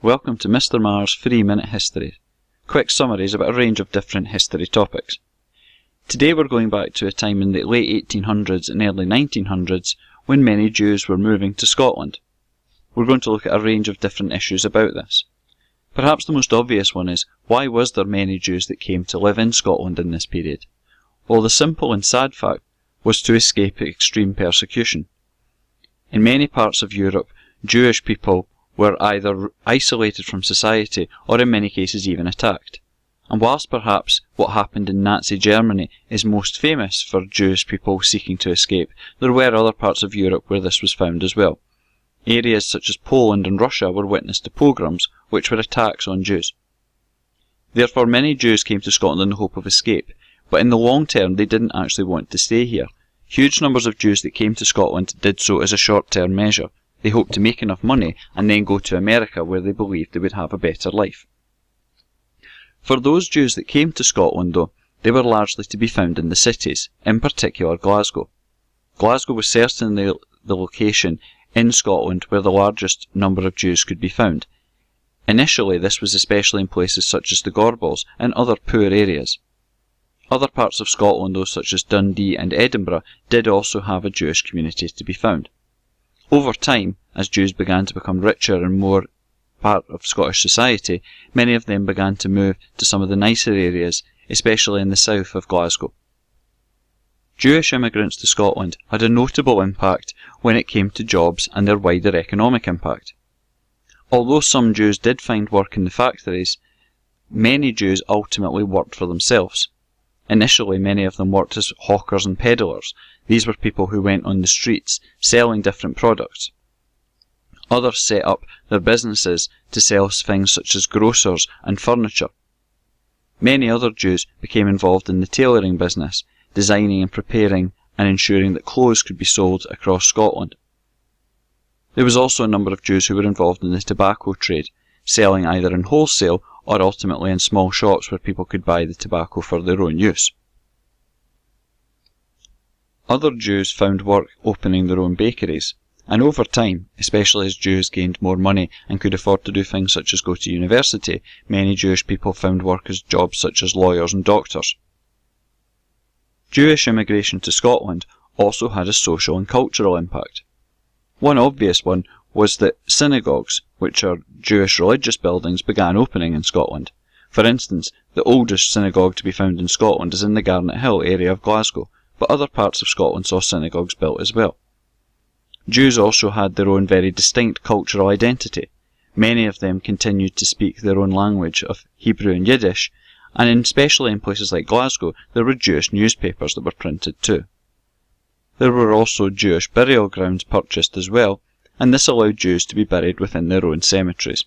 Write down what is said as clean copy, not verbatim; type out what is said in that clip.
Welcome to Mr. Marr's 3-Minute History. Quick summaries about a range of different history topics. Today we're going back to a time in the late 1800s and early 1900s when many Jews were moving to Scotland. We're going to look at a range of different issues about this. Perhaps the most obvious one is, why was there many Jews that came to live in Scotland in this period? Well, the simple and sad fact was to escape extreme persecution. In many parts of Europe, Jewish people were either isolated from society or in many cases even attacked. And whilst perhaps what happened in Nazi Germany is most famous for Jewish people seeking to escape, there were other parts of Europe where this was found as well. Areas such as Poland and Russia were witness to pogroms, which were attacks on Jews. Therefore many Jews came to Scotland in the hope of escape, but in the long term they didn't actually want to stay here. Huge numbers of Jews that came to Scotland did so as a short-term measure. They hoped to make enough money and then go to America where they believed they would have a better life. For those Jews that came to Scotland though, they were largely to be found in the cities, in particular Glasgow. Glasgow was certainly the location in Scotland where the largest number of Jews could be found. Initially this was especially in places such as the Gorbals and other poor areas. Other parts of Scotland though, such as Dundee and Edinburgh, did also have a Jewish community to be found. Over time, as Jews began to become richer and more part of Scottish society, many of them began to move to some of the nicer areas, especially in the south of Glasgow. Jewish immigrants to Scotland had a notable impact when it came to jobs and their wider economic impact. Although some Jews did find work in the factories, many Jews ultimately worked for themselves. Initially, many of them worked as hawkers and peddlers. These were people who went on the streets, selling different products. Others set up their businesses to sell things such as grocers and furniture. Many other Jews became involved in the tailoring business, designing and preparing and ensuring that clothes could be sold across Scotland. There was also a number of Jews who were involved in the tobacco trade, selling either in wholesale or ultimately in small shops where people could buy the tobacco for their own use. Other Jews found work opening their own bakeries, and over time, especially as Jews gained more money and could afford to do things such as go to university, many Jewish people found work as jobs such as lawyers and doctors. Jewish immigration to Scotland also had a social and cultural impact. One obvious one was that synagogues, which are Jewish religious buildings, began opening in Scotland. For instance, the oldest synagogue to be found in Scotland is in the Garnet Hill area of Glasgow, but other parts of Scotland saw synagogues built as well. Jews also had their own very distinct cultural identity. Many of them continued to speak their own language of Hebrew and Yiddish, and especially in places like Glasgow, there were Jewish newspapers that were printed too. There were also Jewish burial grounds purchased as well, and this allowed Jews to be buried within their own cemeteries.